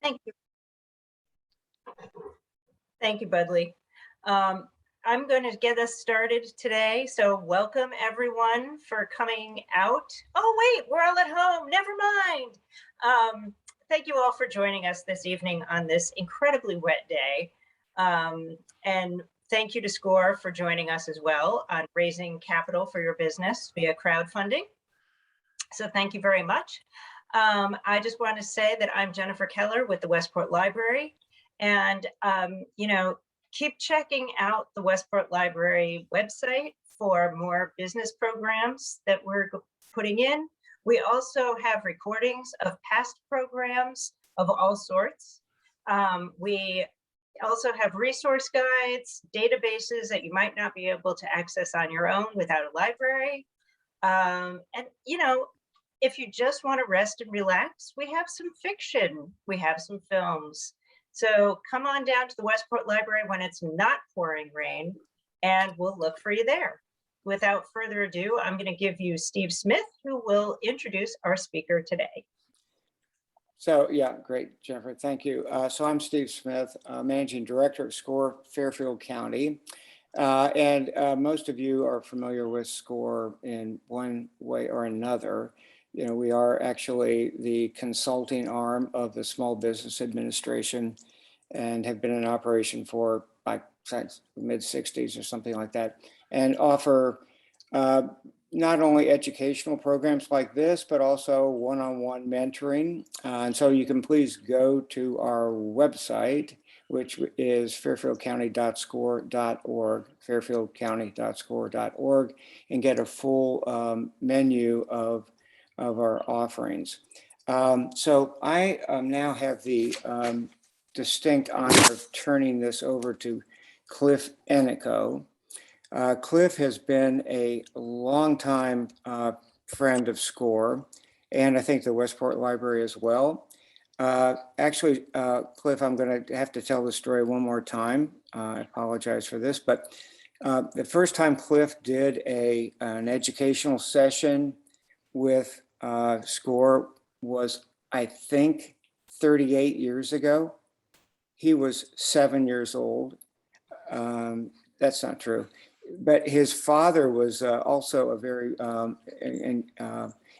Thank you. Thank you, Budley. I'm going to get us started today. So welcome everyone for coming out. Oh, wait, we're all at home. Never mind. Thank you all for joining us this evening on this incredibly wet day. And thank you to SCORE for joining us as well on raising capital for your business via crowdfunding. So thank you very much. I just want to say that I'm Jennifer Keller with the Westport Library. And, keep checking out the Westport Library website for more business programs that we're putting in. We also have recordings of past programs of all sorts. We also have resource guides, databases that you might not be able to access on your own without a library. If you just want to rest and relax, we have some fiction, we have some films. So come on down to the Westport Library when it's not pouring rain, and we'll look for you there. Without further ado, I'm going to give you Steve Smith, who will introduce our speaker today. So yeah, great, Jennifer, thank you. So I'm Steve Smith, Managing Director of SCORE Fairfield County. Most of you are familiar with SCORE in one way or another. We are actually the consulting arm of the Small Business Administration and have been in operation for since the mid-60s or something like that, and offer not only educational programs like this, but also one-on-one mentoring. And so you can please go to our website, which is fairfieldcounty.score.org, fairfieldcounty.score.org, and get a full menu of our offerings. So I now have the distinct honor of turning this over to Cliff Ennico. Cliff has been a longtime friend of SCORE, and I think the Westport Library as well. Actually, Cliff, I'm going to have to tell the story one more time. I apologize for this, but the first time Cliff did an educational session with SCORE was, I think, 38 years ago. He was 7 years old. That's not true. But his father was also a very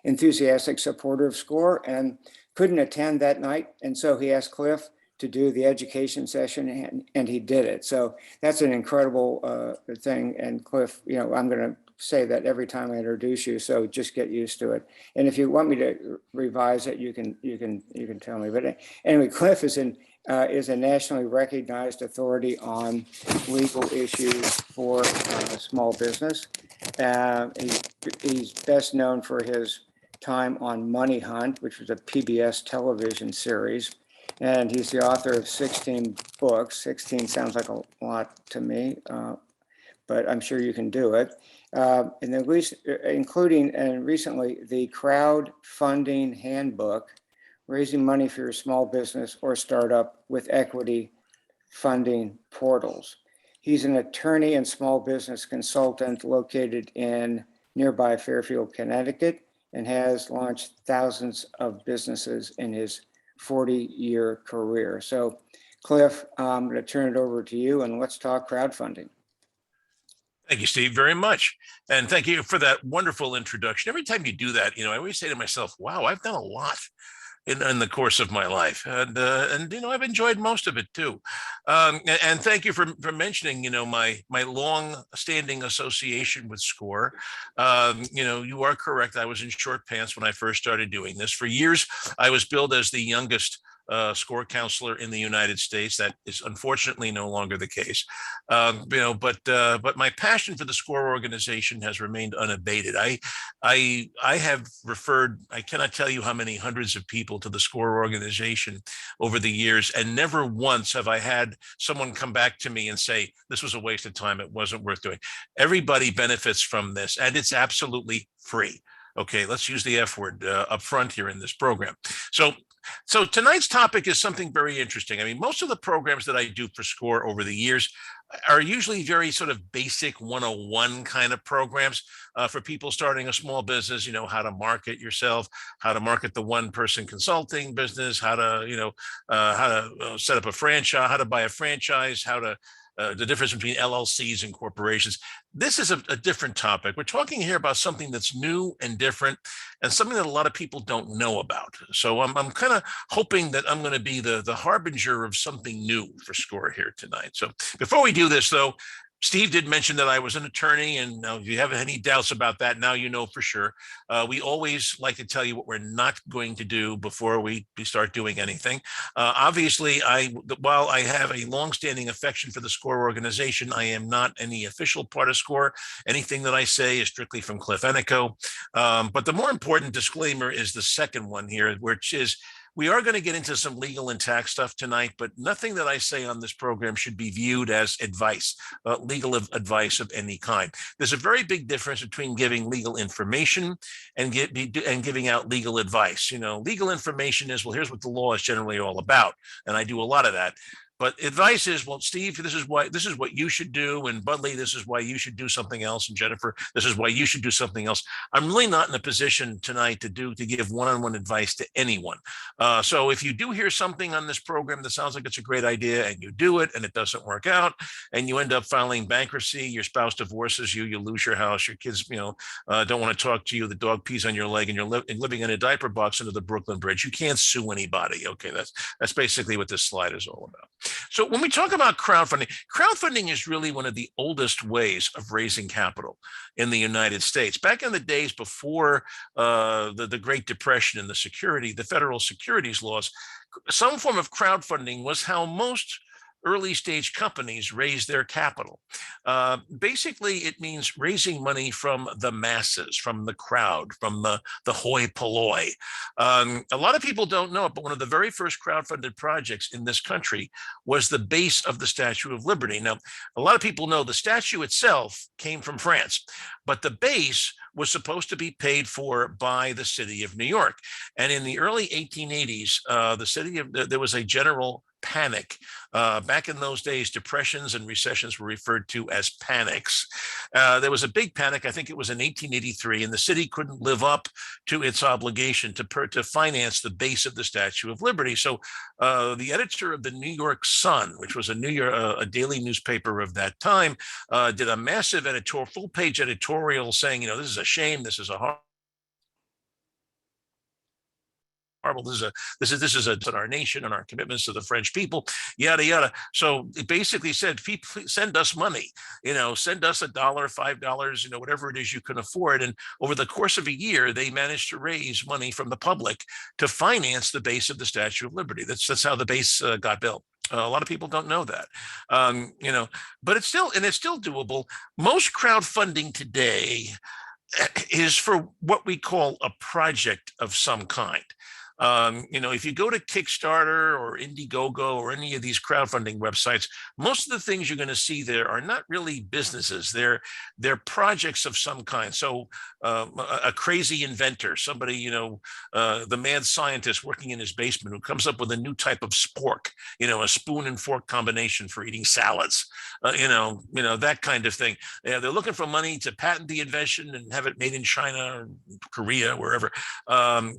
enthusiastic supporter of SCORE and couldn't attend that night. And so he asked Cliff to do the education session, and he did it. So that's an incredible thing. And Cliff, I'm going to say that every time I introduce you, so just get used to it. And if you want me to revise it, you can tell me. But anyway, Cliff is a nationally recognized authority on legal issues for small business. He's best known for his time on Money Hunt, which was a PBS television series. And he's the author of 16 books. 16 sounds like a lot to me, but I'm sure you can do it. And then including and recently the Crowdfunding Handbook, raising money for your small business or startup with equity funding portals. He's an attorney and small business consultant located in nearby Fairfield, Connecticut, and has launched thousands of businesses in his 40-year career. So Cliff, I'm going to turn it over to you, and let's talk crowdfunding. Thank you, Steve, very much. And thank you for that wonderful introduction. Every time you do that, I always say to myself, wow, I've done a lot in the course of my life. And I've enjoyed most of it too. And thank you for mentioning, my long-standing association with SCORE. You are correct. I was in short pants when I first started doing this. For years, I was billed as the youngest SCORE counselor in the United States. That is unfortunately no longer the case. But my passion for the SCORE organization has remained unabated. I have referred, I cannot tell you how many hundreds of people to the SCORE organization over the years, and never once have I had someone come back to me and say, this was a waste of time, it wasn't worth doing. Everybody benefits from this, and it's absolutely free. Okay, let's use the F word up front here in this program. So So tonight's topic is something very interesting. I mean, most of the programs that I do for SCORE over the years are usually very sort of basic 101 kind of programs for people starting a small business, how to market yourself, how to market the one person consulting business, how to, how to set up a franchise, how to buy a franchise, how to the difference between LLCs and corporations. This is a different topic. We're talking here about something that's new and different and something that a lot of people don't know about. So I'm kind of hoping that I'm going to be the harbinger of something new for SCORE here tonight. So before we do this, though, Steve did mention that I was an attorney, and now if you have any doubts about that, now you know for sure. We always like to tell you what we're not going to do before we start doing anything. Obviously, while I have a longstanding affection for the SCORE organization, I am not any official part of SCORE. Anything that I say is strictly from Cliff Ennico. But the more important disclaimer is the second one here, which is we are going to get into some legal and tax stuff tonight, but nothing that I say on this program should be viewed as advice, legal advice of any kind. There's a very big difference between giving legal information and giving out legal advice. Legal information is, well, here's what the law is generally all about. And I do a lot of that. But advice is, well, Steve, this is what you should do. And Budley, this is why you should do something else. And Jennifer, this is why you should do something else. I'm really not in a position tonight to give one-on-one advice to anyone. So if you do hear something on this program that sounds like it's a great idea and you do it and it doesn't work out and you end up filing bankruptcy, your spouse divorces you, you lose your house, your kids, don't want to talk to you, the dog pees on your leg, and you're living in a diaper box under the Brooklyn Bridge, you can't sue anybody. Okay, that's basically what this slide is all about. So when we talk about crowdfunding is really one of the oldest ways of raising capital in the United States. Back in the days before the Great Depression and the federal securities laws, some form of crowdfunding was how most early stage companies raise their capital. Basically, it means raising money from the masses, from the crowd, from the hoi polloi. A lot of people don't know it, but one of the very first crowdfunded projects in this country was the base of the Statue of Liberty. Now, a lot of people know the statue itself came from France, but the base was supposed to be paid for by the city of New York. And in the early 1880s, there was a general panic. Back in those days, depressions and recessions were referred to as panics. There was a big panic, I think it was in 1883, and the city couldn't live up to its obligation to finance the base of the Statue of Liberty. So the editor of the New York Sun, which was a daily newspaper of that time, did a massive full-page editorial saying, this is a shame, this is a horrible. This is our nation and our commitments to the French people, yada yada. So it basically said, send us money, send us $1, $5, whatever it is you can afford. And over the course of a year, they managed to raise money from the public to finance the base of the Statue of Liberty. That's how the base got built. A lot of people don't know that, but it's still doable. Most crowdfunding today is for what we call a project of some kind. If you go to Kickstarter or Indiegogo or any of these crowdfunding websites, most of the things you're going to see there are not really businesses. They're projects of some kind. So a crazy inventor, somebody, the mad scientist working in his basement who comes up with a new type of spork, a spoon and fork combination for eating salads, that kind of thing. They're looking for money to patent the invention and have it made in China or Korea, wherever.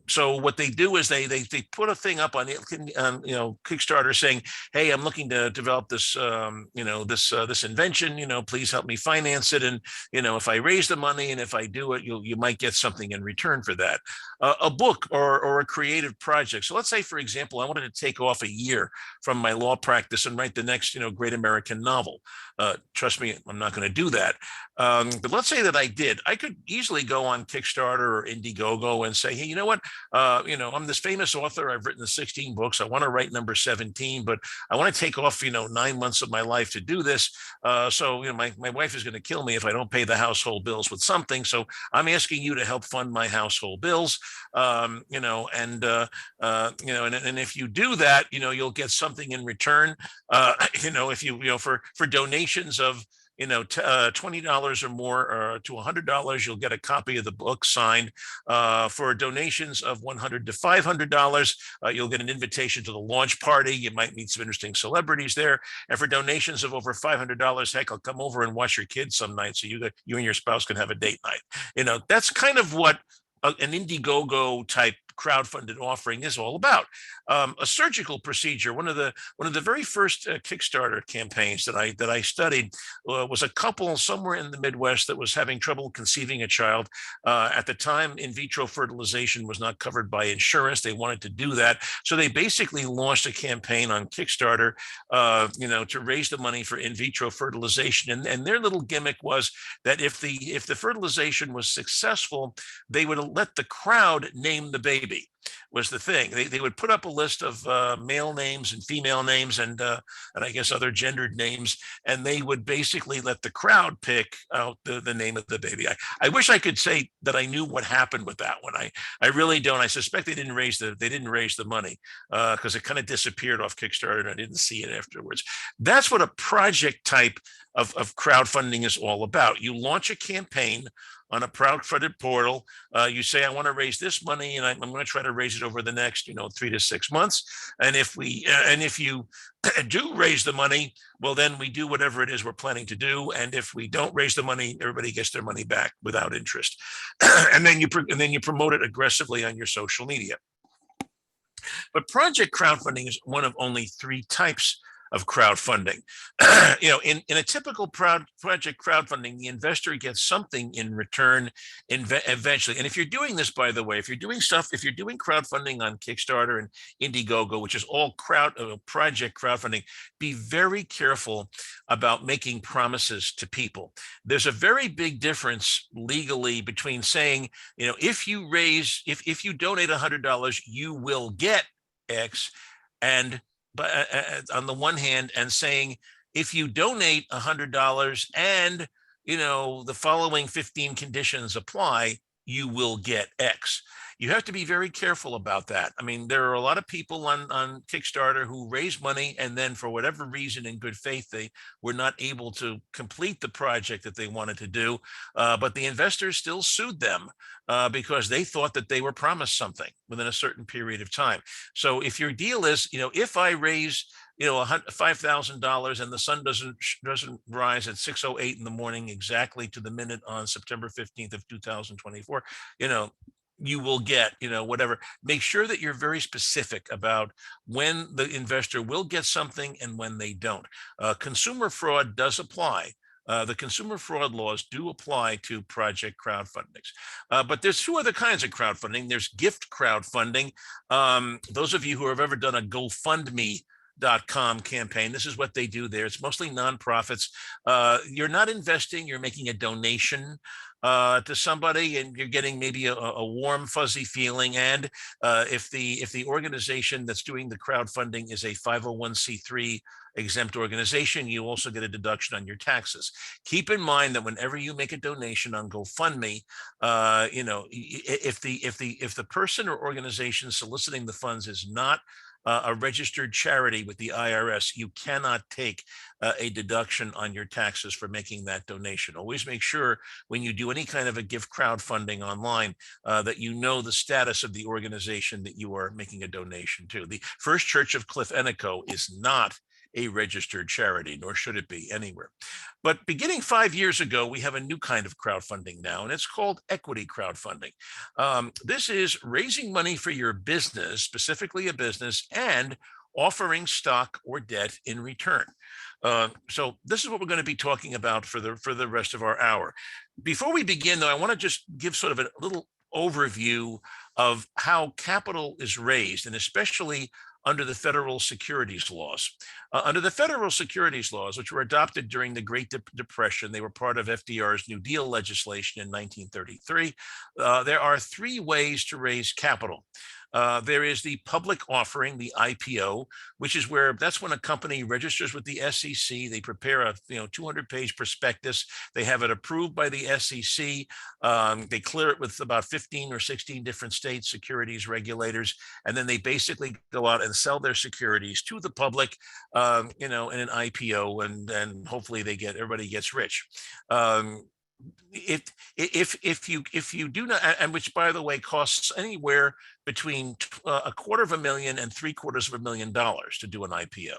So what they do is they put a thing up on Kickstarter saying, hey, I'm looking to develop this this invention, please help me finance it, and if I raise the money and if I do it, you might get something in return for that. A book or a creative project. So let's say, for example, I wanted to take off a year from my law practice and write the next great American novel. Trust me, I'm not going to do that. But let's say that I did. I could easily go on Kickstarter or Indiegogo and say, hey, you know what? I'm this famous author. I've written 16 books. I want to write number 17, but I want to take off, 9 months of my life to do this. So my wife is going to kill me if I don't pay the household bills with something. So I'm asking you to help fund my household bills. And if you do that, you'll get something in return. If you, for donations of $20 or more to $100, you'll get a copy of the book signed. For donations of $100 to $500, you'll get an invitation to the launch party. You might meet some interesting celebrities there. And for donations of over $500, heck, I'll come over and watch your kids some night so you and your spouse can have a date night. That's kind of what an Indiegogo type crowdfunded offering is all about. A surgical procedure. One of the very first Kickstarter campaigns that I studied was a couple somewhere in the Midwest that was having trouble conceiving a child. At the time, in vitro fertilization was not covered by insurance. They wanted to do that, so they basically launched a campaign on Kickstarter, to raise the money for in vitro fertilization. And their little gimmick was that if the fertilization was successful, they would let the crowd name the baby. Was the thing. They would put up a list of male names and female names and I guess other gendered names, and they would basically let the crowd pick out the name of the baby. I wish I could say that I knew what happened with that one. I really don't. I suspect they didn't raise the money because it kind of disappeared off Kickstarter and I didn't see it afterwards. That's what a project type of crowdfunding is all about. You launch a campaign on a crowdfunded portal. You say, I want to raise this money, and I'm going to try to raise it over the next, 3 to 6 months. And if you do raise the money, well, then we do whatever it is we're planning to do. And if we don't raise the money, everybody gets their money back without interest. and then you promote it aggressively on your social media. But project crowdfunding is one of only 3 types of crowdfunding. In a typical project crowdfunding, the investor gets something in return eventually. And if you're doing this, by the way, if you're doing crowdfunding on Kickstarter and Indiegogo, which is all project crowdfunding, be very careful about making promises to people. There's a very big difference legally between saying, if you donate $100, you will get X, and but on the one hand, and saying, if you donate $100 and the following 15 conditions apply, you will get X. You have to be very careful about that. I mean, there are a lot of people on Kickstarter who raise money and then, for whatever reason, in good faith, they were not able to complete the project that they wanted to do. But the investors still sued them because they thought that they were promised something within a certain period of time. So if your deal is, if I raise $5,000 and the sun doesn't rise at 6:08 in the morning exactly to the minute on September 15th of 2024, you will get, whatever. Make sure that you're very specific about when the investor will get something and when they don't. Consumer fraud does apply. The consumer fraud laws do apply to project crowdfundings. But there's 2 other kinds of crowdfunding. There's gift crowdfunding. Those of you who have ever done a GoFundMe.com campaign, this is what they do there. It's mostly nonprofits. You're not investing, you're making a donation to somebody, and you're getting maybe a warm, fuzzy feeling. And if the organization that's doing the crowdfunding is a 501c3 exempt organization, you also get a deduction on your taxes. Keep in mind that whenever you make a donation on GoFundMe, if the person or organization soliciting the funds is not a registered charity with the IRS, you cannot take a deduction on your taxes for making that donation. Always make sure when you do any kind of a gift crowdfunding online that you know the status of the organization that you are making a donation to. The First Church of Cliff Ennico is not a registered charity, nor should it be anywhere. But beginning 5 years ago, we have a new kind of crowdfunding now, and it's called equity crowdfunding. This is raising money for your business, specifically a business, and offering stock or debt in return. So this is what we're going to be talking about for the rest of our hour. Before we begin, though, I want to just give sort of a little overview of how capital is raised, and especially under the federal securities laws. Under the federal securities laws, which were adopted during the Great Depression, they were part of FDR's New Deal legislation in 1933. There are 3 ways to raise capital. There is the public offering, the IPO, which is where that's when a company registers with the SEC. They prepare a 200-page prospectus. They have it approved by the SEC. They clear it with about 15 or 16 different state securities regulators, and then they basically go out and sell their securities to the public, in an IPO, and hopefully everybody gets rich. If you do not, and which by the way costs anywhere between $250,000 and $750,000 to do an IPO,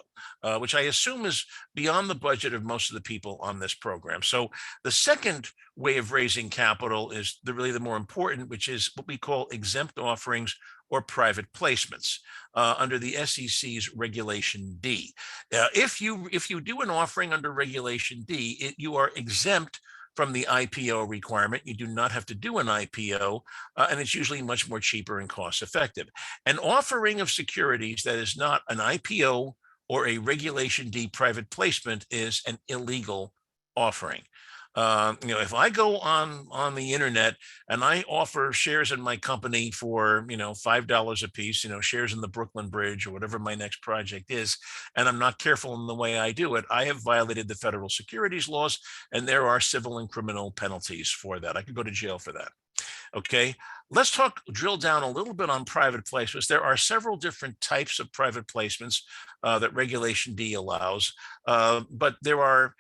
which I assume is beyond the budget of most of the people on this program. So the second way of raising capital is really the more important, which is what we call exempt offerings or private placements under the SEC's Regulation D. If you do an offering under Regulation D, you are exempt from the IPO requirement. You do not have to do an IPO, and it's usually much more cheaper and cost effective. An offering of securities that is not an IPO or a Regulation D private placement is an illegal offering. If I go on the internet and I offer shares in my company for $5 a piece, shares in the Brooklyn Bridge or whatever my next project is, and I'm not careful in the way I do it, I have violated the federal securities laws, and there are civil and criminal penalties for that. I could go to jail for that. Okay, let's drill down a little bit on private placements. There are several different types of private placements that Regulation D allows, but there are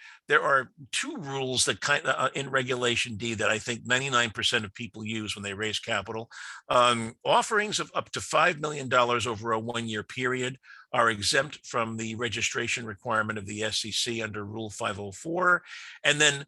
two rules that in Regulation D that I think 99% of people use when they raise capital. Offerings of up to $5 million over a 1-year period are exempt from the registration requirement of the SEC under Rule 504. And then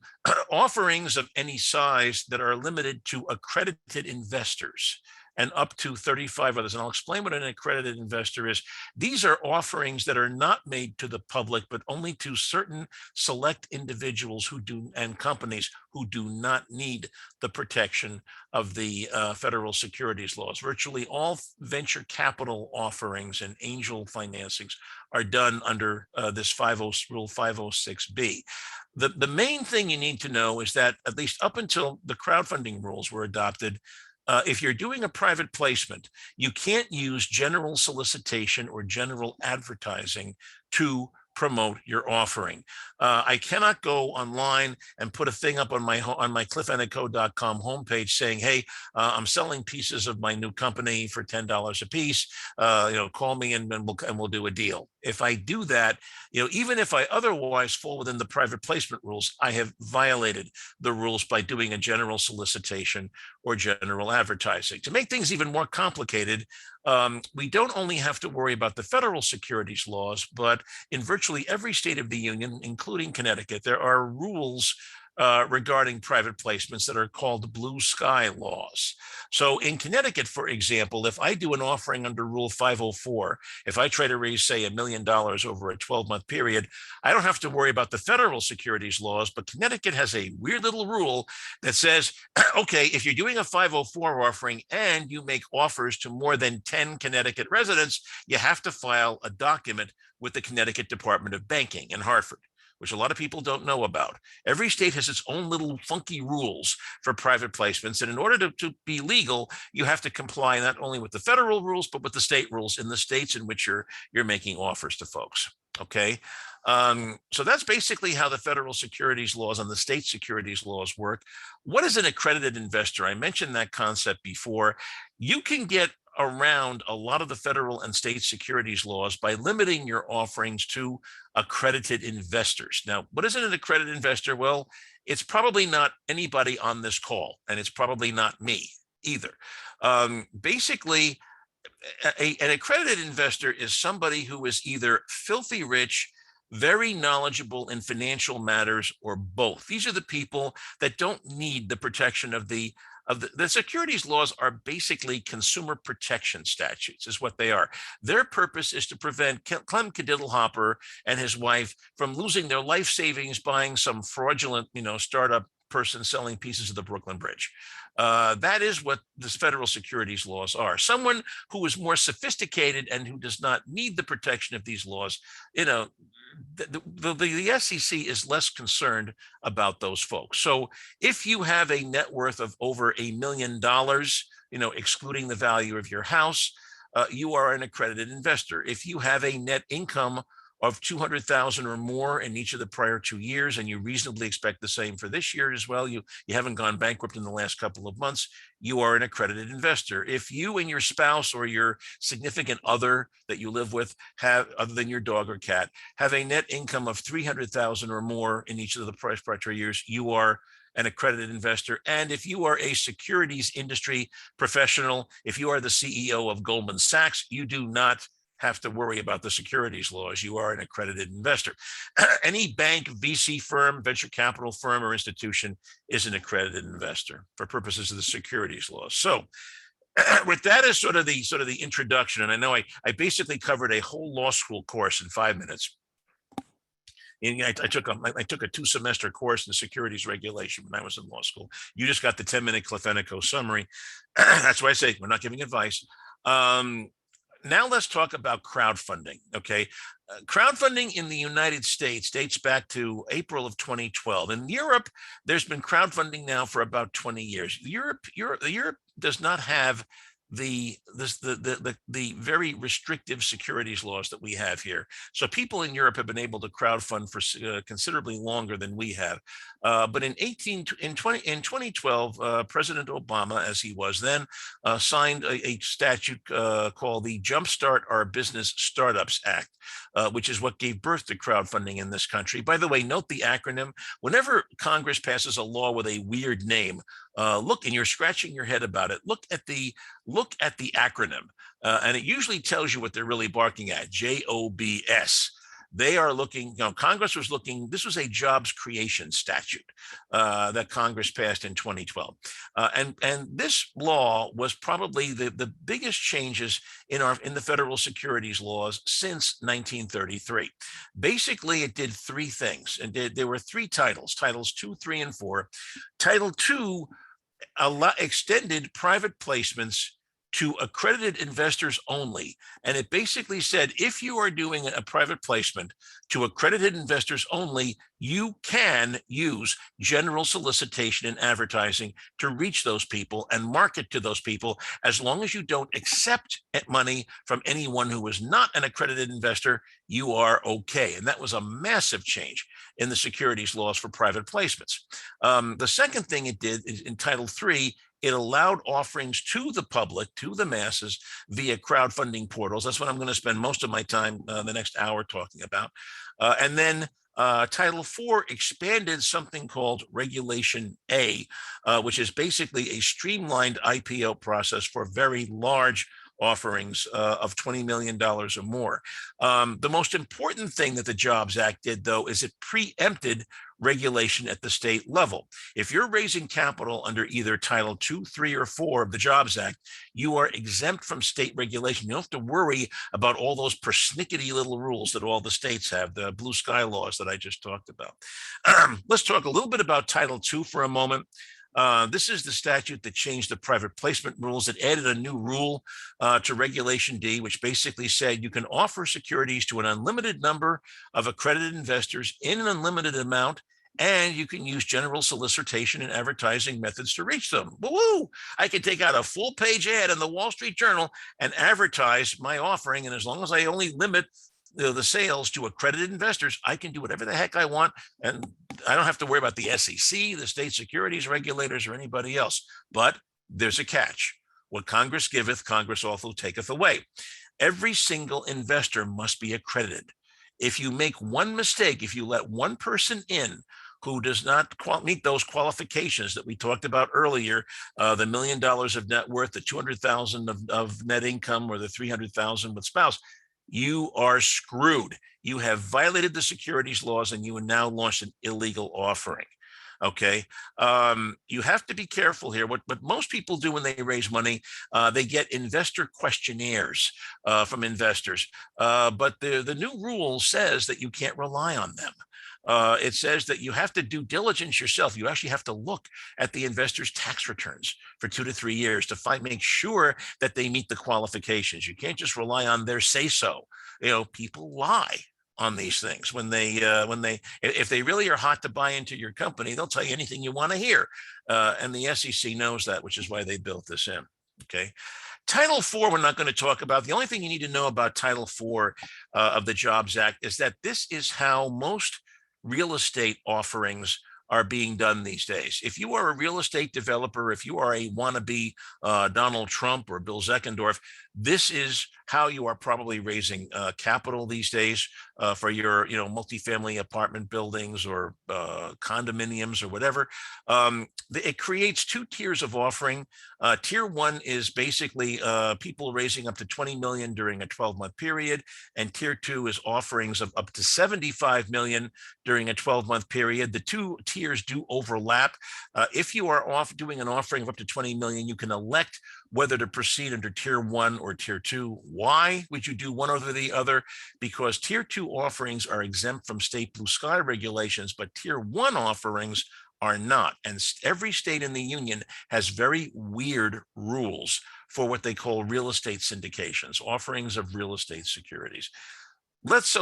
offerings of any size that are limited to accredited investors and up to 35 others. And I'll explain what an accredited investor is. These are offerings that are not made to the public, but only to certain select individuals and companies who do not need the protection of the federal securities laws. Virtually all venture capital offerings and angel financings are done under this Rule 506B. The main thing you need to know is that at least up until the crowdfunding rules were adopted, if you're doing a private placement, you can't use general solicitation or general advertising to promote your offering. I cannot go online and put a thing up on my cliffennico.com homepage saying, "Hey, I'm selling pieces of my new company for $10 a piece. Call me and we'll do a deal." If I do that, even if I otherwise fall within the private placement rules, I have violated the rules by doing a general solicitation or general advertising. To make things even more complicated, we don't only have to worry about the federal securities laws, but in virtually every state of the union, including Connecticut, there are rules regarding private placements that are called blue sky laws. So in Connecticut, for example, if I do an offering under Rule 504, if I try to raise, say, $1 million over a 12-month period, I don't have to worry about the federal securities laws, but Connecticut has a weird little rule that says, okay, if you're doing a 504 offering and you make offers to more than 10 Connecticut residents, you have to file a document with the Connecticut Department of Banking in Hartford, which a lot of people don't know about. Every state has its own little funky rules for private placements. And in order to be legal, you have to comply not only with the federal rules, but with the state rules in the states in which you're making offers to folks. Okay. So that's basically how the federal securities laws and the state securities laws work. What is an accredited investor? I mentioned that concept before. You can get around a lot of the federal and state securities laws by limiting your offerings to accredited investors. Now, what is an accredited investor? Well, it's probably not anybody on this call, and it's probably not me either. Basically, an accredited investor is somebody who is either filthy rich, very knowledgeable in financial matters, or both. These are the people that don't need the protection of the securities laws. Are basically consumer protection statutes is what they are. Their purpose is to prevent Clem Cadiddlehopper and his wife from losing their life savings buying some fraudulent, startup person selling pieces of the Brooklyn Bridge. That is what the federal securities laws are. Someone who is more sophisticated and who does not need the protection of these laws, the SEC is less concerned about those folks. So if you have a net worth of over $1 million, excluding the value of your house, you are an accredited investor. If you have a net income of 200,000 or more in each of the prior 2 years, and you reasonably expect the same for this year as well, you haven't gone bankrupt in the last couple of months, you are an accredited investor. If you and your spouse or your significant other that you live with have, other than your dog or cat, have a net income of 300,000 or more in each of the prior 2 years, you are an accredited investor. And if you are a securities industry professional, if you are the CEO of Goldman Sachs, you do not have to worry about the securities laws. You are an accredited investor. Any bank, VC firm, venture capital firm, or institution is an accredited investor for purposes of the securities laws. So with that as sort of the introduction, and I know I basically covered a whole law school course in 5 minutes. And I took a 2-semester course in securities regulation when I was in law school. You just got the 10-minute Cliff Ennico summary. That's why I say we're not giving advice. Now let's talk about crowdfunding. Okay. Crowdfunding in the United States dates back to April of 2012. In Europe, there's been crowdfunding now for about 20 years. Europe does not have the very restrictive securities laws that we have here. So people in Europe have been able to crowdfund for considerably longer than we have. But in 2012, President Obama, as he was then, signed a statute called the Jumpstart Our Business Startups Act, which is what gave birth to crowdfunding in this country. By the way, note the acronym. Whenever Congress passes a law with a weird name, look, and you're scratching your head about it, look at the acronym, and it usually tells you what they're really barking at. JOBS. They are looking, Congress was looking, this was a jobs creation statute that Congress passed in 2012. And this law was probably the biggest changes in the federal securities laws since 1933. Basically, it did 3 things, and there were 3 titles, titles 2, 3, and 4. Title 2 extended private placements to accredited investors only. And it basically said, if you are doing a private placement to accredited investors only, you can use general solicitation and advertising to reach those people and market to those people, as long as you don't accept money from anyone who is not an accredited investor, you are okay. And that was a massive change in the securities laws for private placements. The second thing it did is in Title III, it allowed offerings to the public, to the masses, via crowdfunding portals. That's what I'm going to spend most of my time the next hour talking about. And then Title IV expanded something called Regulation A, which is basically a streamlined IPO process for very large offerings of $20 million or more. The most important thing that the Jobs Act did, though, is it preempted regulation at the state level. If you're raising capital under either Title II, III, or IV of the Jobs Act, you are exempt from state regulation. You don't have to worry about all those persnickety little rules that all the states have, the blue sky laws that I just talked about. Let's talk a little bit about Title II for a moment. This is the statute that changed the private placement rules. It added a new rule to Regulation D, which basically said you can offer securities to an unlimited number of accredited investors in an unlimited amount, and you can use general solicitation and advertising methods to reach them. Woo-hoo! I can take out a full-page ad in the Wall Street Journal and advertise my offering, and as long as I only limit the sales to accredited investors, I can do whatever the heck I want, and I don't have to worry about the SEC, the state securities regulators, or anybody else. But there's a catch. What Congress giveth, Congress also taketh away. Every single investor must be accredited. If you make one mistake, if you let one person in who does not meet those qualifications that we talked about earlier, the $1 million of net worth, the 200,000 of net income, or the 300,000 with spouse, you are screwed. You have violated the securities laws, and you have now launched an illegal offering. Okay. You have to be careful here. What most people do when they raise money, they get investor questionnaires from investors. But the new rule says that you can't rely on them. It says that you have to do diligence yourself. You actually have to look at the investor's tax returns for 2 to 3 years to make sure that they meet the qualifications. You can't just rely on their say-so. People lie on these things if they really are hot to buy into your company, they'll tell you anything you want to hear. And the SEC knows that, which is why they built this in. Okay. Title IV, we're not going to talk about. The only thing you need to know about Title IV of the Jobs Act is that this is how most real estate offerings are being done these days. If you are a real estate developer, if you are a wannabe Donald Trump or Bill Zeckendorf, this is how you are probably raising capital these days for your, multifamily apartment buildings or condominiums or whatever. It creates two tiers of offering. Tier one is basically people raising up to 20 million during a 12-month period, and tier two is offerings of up to 75 million during a 12-month period. The two tiers do overlap. If you are doing an offering of up to 20 million, you can elect whether to proceed under tier one or tier two. Why would you do one over the other? Because tier two offerings are exempt from state blue sky regulations, but tier one offerings are not. And every state in the union has very weird rules for what they call real estate syndications, offerings of real estate securities. Let's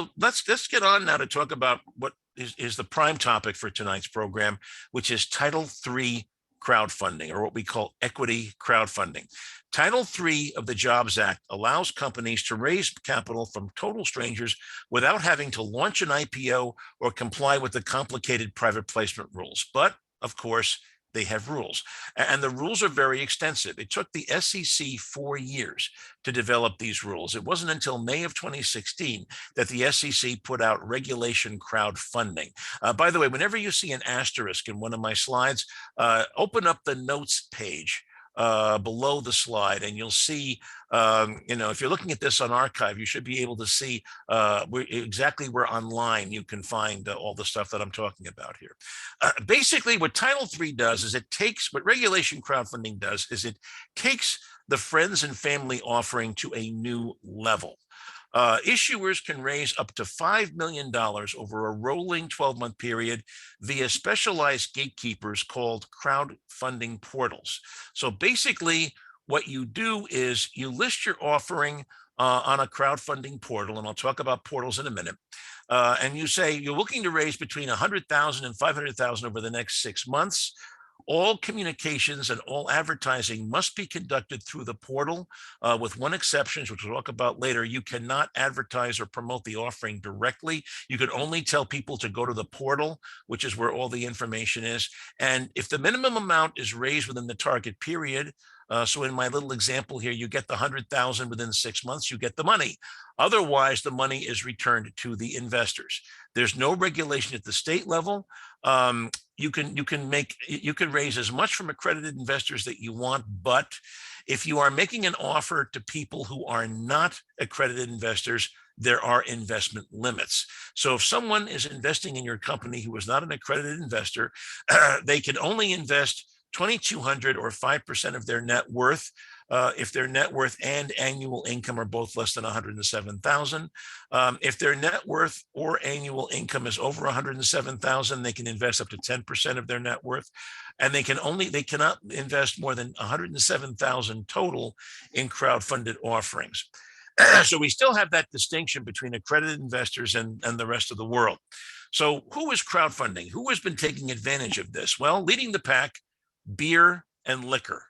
get on now to talk about what is the prime topic for tonight's program, which is Title III crowdfunding, or what we call equity crowdfunding. Title III of the Jobs Act allows companies to raise capital from total strangers without having to launch an IPO or comply with the complicated private placement rules. But of course, they have rules, and the rules are very extensive. It took the SEC 4 years to develop these rules. It wasn't until May of 2016 that the SEC put out regulation crowdfunding. By the way, whenever you see an asterisk in one of my slides, open up the notes page below the slide, and you'll see, if you're looking at this on archive, you should be able to see exactly where online you can find all the stuff that I'm talking about here. Basically, what Title III does is what regulation crowdfunding does is it takes the friends and family offering to a new level. Issuers can raise up to $5 million over a rolling 12-month period via specialized gatekeepers called crowdfunding portals. So basically, what you do is you list your offering on a crowdfunding portal, and I'll talk about portals in a minute. And you say you're looking to raise between 100,000 and 500,000 over the next 6 months. All communications and all advertising must be conducted through the portal, with one exception, which we'll talk about later. You cannot advertise or promote the offering directly. You can only tell people to go to the portal, which is where all the information is. And if the minimum amount is raised within the target period, so in my little example here, you get the 100,000 within 6 months, you get the money. Otherwise, the money is returned to the investors. There's no regulation at the state level. You can raise as much from accredited investors that you want, but if you are making an offer to people who are not accredited investors, there are investment limits. So if someone is investing in your company who is not an accredited investor, they can only invest $2,200 or 5% of their net worth. If their net worth and annual income are both less than 107,000. If their net worth or annual income is over 107,000, they can invest up to 10% of their net worth, and they cannot invest more than 107,000 total in crowdfunded offerings. So we still have that distinction between accredited investors and the rest of the world. So who is crowdfunding? Who has been taking advantage of this? Well, leading the pack, beer and liquor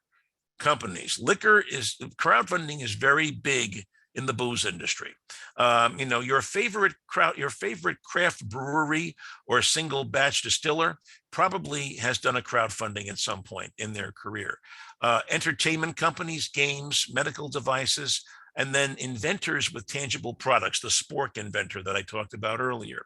companies. Crowdfunding is very big in the booze industry. Your favorite craft brewery or single batch distiller probably has done a crowdfunding at some point in their career. Entertainment companies, games, medical devices, and then inventors with tangible products, the spork inventor that I talked about earlier.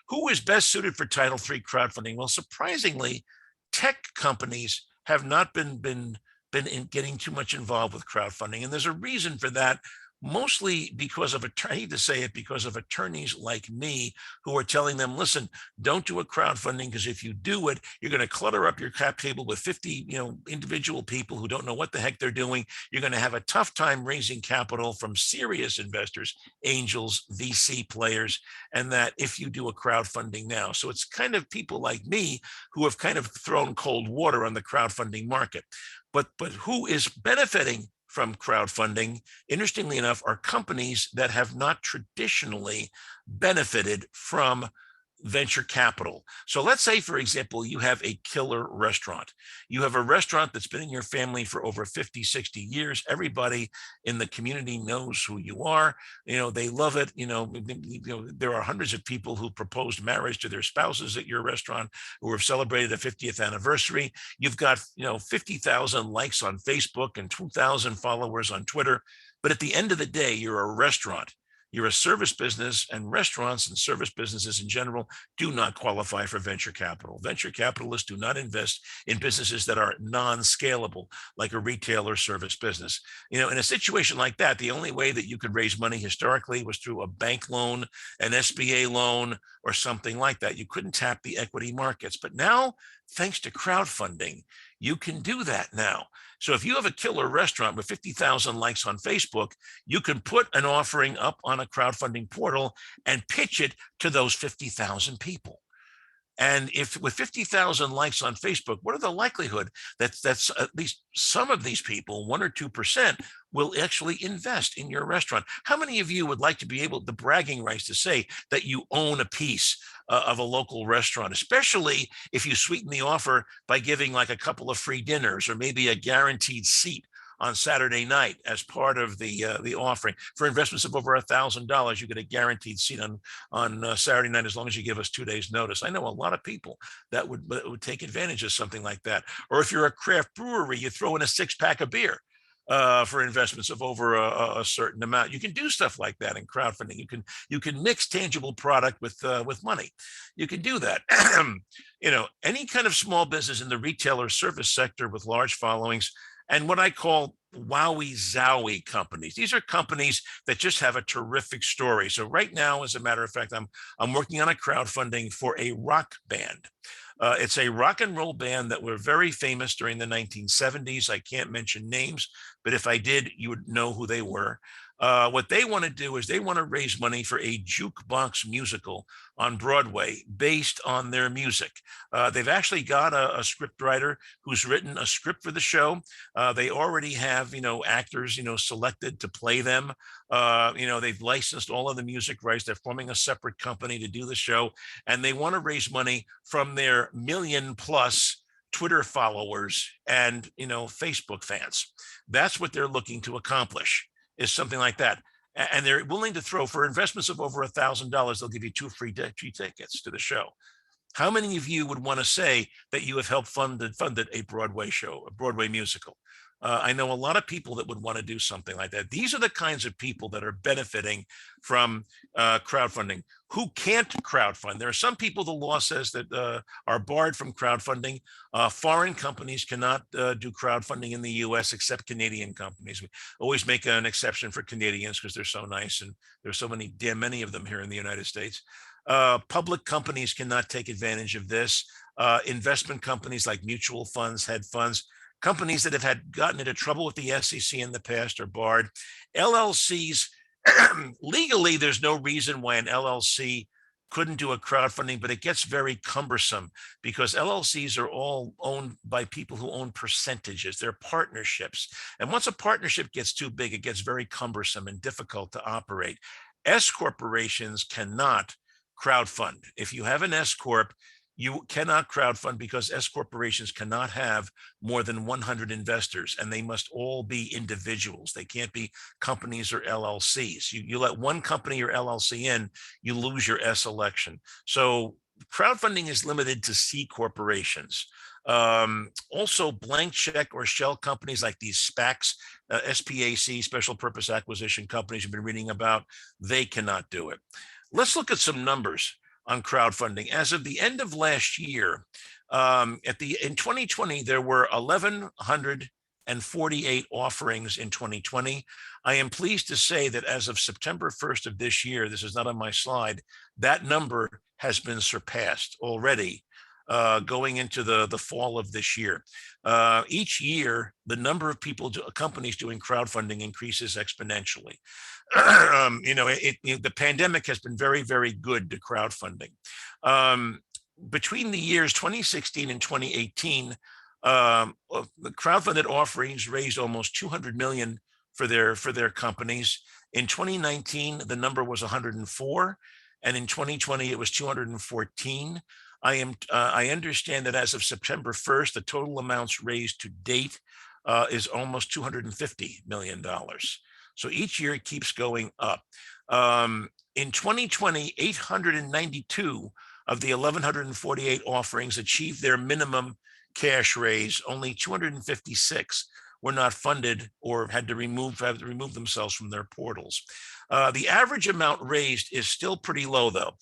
Who is best suited for Title III crowdfunding? Well, surprisingly, tech companies have not been in getting too much involved with crowdfunding. And there's a reason for that, mostly because of, I hate to say it, because of attorneys like me who are telling them, listen, don't do a crowdfunding, because if you do it, you're going to clutter up your cap table with 50, individual people who don't know what the heck they're doing. You're going to have a tough time raising capital from serious investors, angels, VC players, and that if you do a crowdfunding now. So it's kind of people like me who have kind of thrown cold water on the crowdfunding market. But who is benefiting from crowdfunding, interestingly enough, are companies that have not traditionally benefited from venture capital. So let's say, for example, you have a killer restaurant. You have a restaurant that's been in your family for over 50, 60 years. Everybody in the community knows who you are. They love it. There are hundreds of people who proposed marriage to their spouses at your restaurant, who have celebrated a 50th anniversary. You've got, 50,000 likes on Facebook and 2,000 followers on Twitter. But at the end of the day, you're a restaurant. You're a service business, and restaurants and service businesses in general do not qualify for venture capital. Venture capitalists do not invest in businesses that are non-scalable, like a retail or service business. In a situation like that, the only way that you could raise money historically was through a bank loan, an SBA loan, or something like that. You couldn't tap the equity markets. But now, thanks to crowdfunding, you can do that now. So if you have a killer restaurant with 50,000 likes on Facebook, you can put an offering up on a crowdfunding portal and pitch it to those 50,000 people. And if with 50,000 likes on Facebook, what are the likelihood that's at least some of these people, 1 or 2%, will actually invest in your restaurant? How many of you would like to be able, the bragging rights to say that you own a piece of a local restaurant, especially if you sweeten the offer by giving like a couple of free dinners or maybe a guaranteed seat on Saturday night as part of the offering? For investments of over $1,000, you get a guaranteed seat on Saturday night as long as you give us 2 days notice. I know a lot of people that would take advantage of something like that. Or if you're a craft brewery, you throw in a 6-pack of beer for investments of over a certain amount. You can do stuff like that in crowdfunding. You can mix tangible product with money. You can do that. Any kind of small business in the retail or service sector with large followings, and what I call wowie zowie companies. These are companies that just have a terrific story. So right now, as a matter of fact, I'm working on a crowdfunding for a rock band. It's a rock and roll band that were very famous during the 1970s. I can't mention names, but if I did, you would know who they were. What they want to do is they want to raise money for a jukebox musical on Broadway based on their music. They've actually got a script writer who's written a script for the show. They already have, actors, selected to play them. They've licensed all of the music rights. They're forming a separate company to do the show, and they want to raise money from their million-plus Twitter followers and, Facebook fans. That's what they're looking to accomplish, is something like that. And they're willing to throw, for investments of over $1,000, they'll give you 2 free tickets to the show. How many of you would want to say that you have helped funded a Broadway show, a Broadway musical? I know a lot of people that would want to do something like that. These are the kinds of people that are benefiting from crowdfunding. Who can't crowdfund? There are some people, the law says, that are barred from crowdfunding. Foreign companies cannot do crowdfunding in the US except Canadian companies. We always make an exception for Canadians because they're so nice, and there's so damn many of them here in the United States. Public companies cannot take advantage of this. Investment companies like mutual funds, hedge funds, companies that have gotten into trouble with the SEC in the past are barred. LLCs, legally, there's no reason why an LLC couldn't do a crowdfunding, but it gets very cumbersome because LLCs are all owned by people who own percentages. They're partnerships. And once a partnership gets too big, it gets very cumbersome and difficult to operate. S corporations cannot crowdfund. If you have an S corp, you cannot crowdfund because S corporations cannot have more than 100 investors, and they must all be individuals. They can't be companies or LLCs. You let one company or LLC in, you lose your S election. So crowdfunding is limited to C corporations. Also, blank check or shell companies like these SPACs, SPAC, special purpose acquisition companies you've been reading about, they cannot do it. Let's look at some numbers on crowdfunding. As of the end of last year, in 2020, there were 1,148 offerings in 2020. I am pleased to say that as of September 1st of this year, this is not on my slide, that number has been surpassed already going into the fall of this year. Each year, the number of companies doing crowdfunding increases exponentially. The pandemic has been very, very good to crowdfunding. Between the years 2016 and 2018, the crowdfunded offerings raised almost 200 million for their companies. In 2019, the number was 104. and in 2020 it was 214. I understand that as of September 1st, the total amounts raised to date is almost $250 million. So each year it keeps going up. In 2020, 892 of the 1,148 offerings achieved their minimum cash raise. Only 256 were not funded or had to remove themselves from their portals. The average amount raised is still pretty low, though.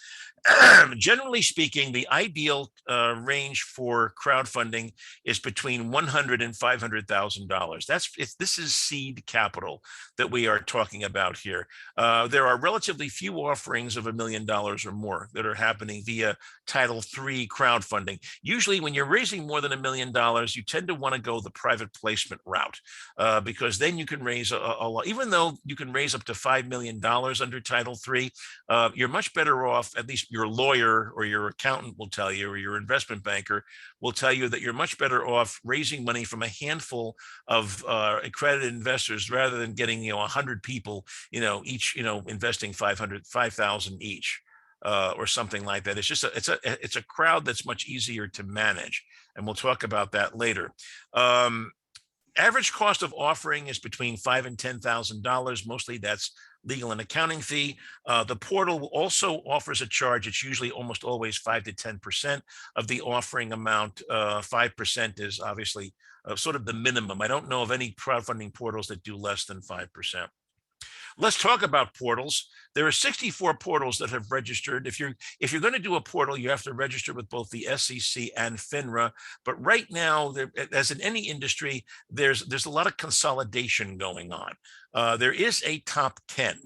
Generally speaking, the ideal range for crowdfunding is between $100,000 and $500,000. This is seed capital that we are talking about here. There are relatively few offerings of $1 million or more that are happening via Title III crowdfunding. Usually, when you're raising more than $1 million, you tend to want to go the private placement route because then you can raise a lot. Even though you can raise up to $5 million under Title III, you're much better off, at least your lawyer or your accountant will tell you, or your investment banker will tell you, that you're much better off raising money from a handful of accredited investors rather than getting 100 people each investing 5,000 each or something like that. It's just it's a crowd that's much easier to manage, and we'll talk about that later. Average cost of offering is between $5,000 and $10,000. Mostly that's legal and accounting fee. The portal also offers a charge. It's usually almost always 5 to 10% of the offering amount. 5% is obviously sort of the minimum. I don't know of any crowdfunding portals that do less than 5%. Let's talk about portals. There are 64 portals that have registered. If you're going to do a portal, you have to register with both the SEC and FINRA. But right now, as in any industry, there's a lot of consolidation going on. There is a top 10,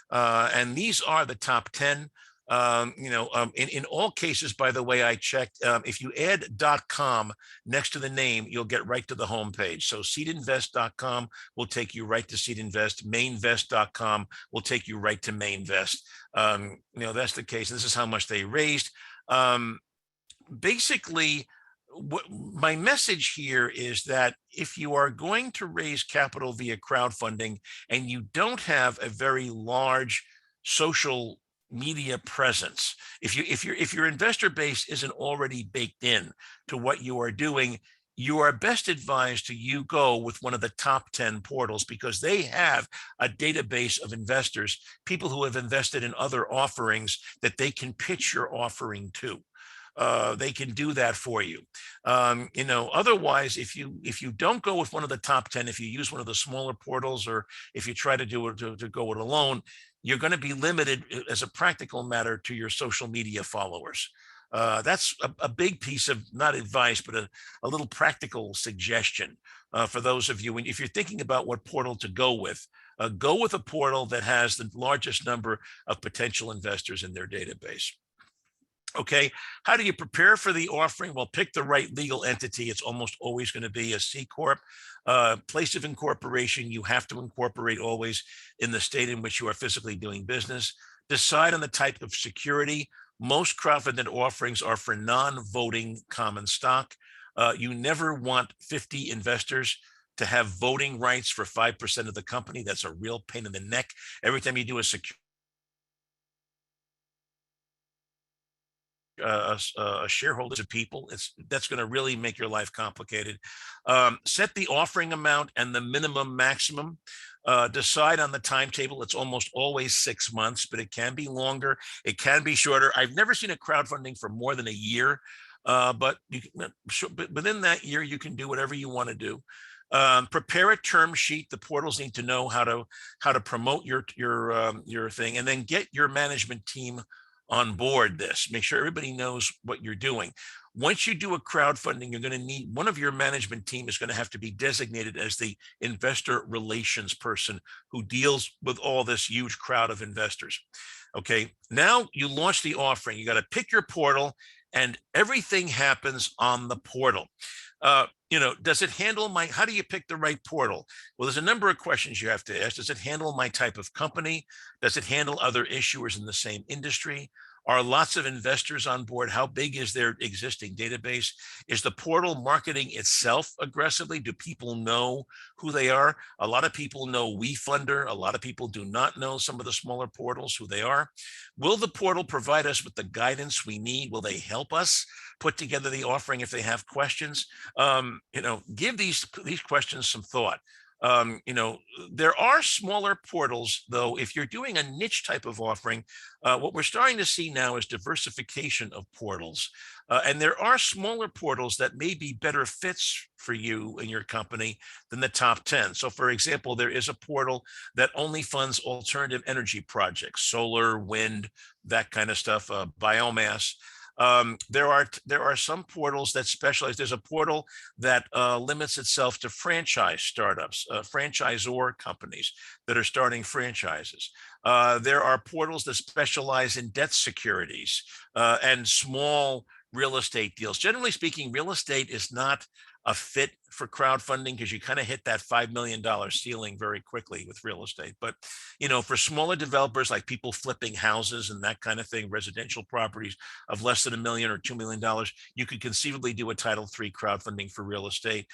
and these are the top 10. In all cases, by the way, I checked, if you add .com next to the name, you'll get right to the homepage. So seedinvest.com will take you right to Seedinvest. Mainvest.com will take you right to Mainvest. That's the case. This is how much they raised. Basically, my message here is that if you are going to raise capital via crowdfunding and you don't have a very large social media presence, if your investor base isn't already baked in to what you are doing, you are best advised to go with one of the top 10 portals, because they have a database of investors, people who have invested in other offerings that they can pitch your offering to. They can do that for you. Otherwise, if you don't go with one of the top 10, if you use one of the smaller portals, or if you try to do it to go it alone, you're going to be limited as a practical matter to your social media followers. That's a big piece of, not advice, but a little practical suggestion for those of you. And if you're thinking about what portal to go with a portal that has the largest number of potential investors in their database. Okay, how do you prepare for the offering? Well, pick the right legal entity. It's almost always going to be a C Corp. Place of incorporation, you have to incorporate always in the state in which you are physically doing business. Decide on the type of security. Most crowdfunded offerings are for non-voting common stock. You never want 50 investors to have voting rights for 5% of the company. That's a real pain in the neck. Every time you do a shareholders of people, that's going to really make your life complicated. Set the offering amount and the minimum maximum. Decide on the timetable. It's almost always 6 months, but it can be longer. It can be shorter. I've never seen a crowdfunding for more than a year, but within that year, you can do whatever you want to do. Prepare a term sheet. The portals need to know how to promote your thing, and then get your management team on board this. Make sure everybody knows what you're doing. Once you do a crowdfunding, you're going to need one of your management team is going to have to be designated as the investor relations person who deals with all this huge crowd of investors. Okay, now you launch the offering. You got to pick your portal, and everything happens on the portal. Does it handle how do you pick the right portal? Well, there's a number of questions you have to ask. Does it handle my type of company? Does it handle other issuers in the same industry? Are lots of investors on board? How big is their existing database? Is the portal marketing itself aggressively? Do people know who they are? A lot of people know WeFunder. A lot of people do not know some of the smaller portals, who they are. Will the portal provide us with the guidance we need? Will they help us put together the offering if they have questions? Give these questions some thought. There are smaller portals, though. If you're doing a niche type of offering, what we're starting to see now is diversification of portals. And there are smaller portals that may be better fits for you and your company than the top 10. So for example, there is a portal that only funds alternative energy projects, solar, wind, that kind of stuff, biomass. There are some portals that specialize. There's a portal that limits itself to franchise startups, franchisor companies that are starting franchises. There are portals that specialize in debt securities and small real estate deals. Generally speaking, real estate is not a fit for crowdfunding because you kind of hit that $5 million ceiling very quickly with real estate. But, for smaller developers, like people flipping houses and that kind of thing, residential properties of less than $1 million or $2 million, you could conceivably do a Title III crowdfunding for real estate.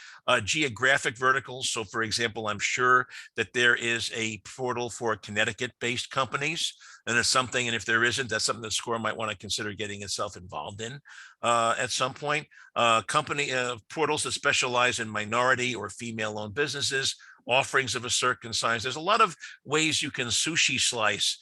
Geographic verticals. So for example, I'm sure that there is a portal for Connecticut-based companies, and it's something, and if there isn't, that's something that SCORE might want to consider getting itself involved in at some point. Company portals that specialize in minority or female-owned businesses, offerings of a certain size. There's a lot of ways you can sushi slice.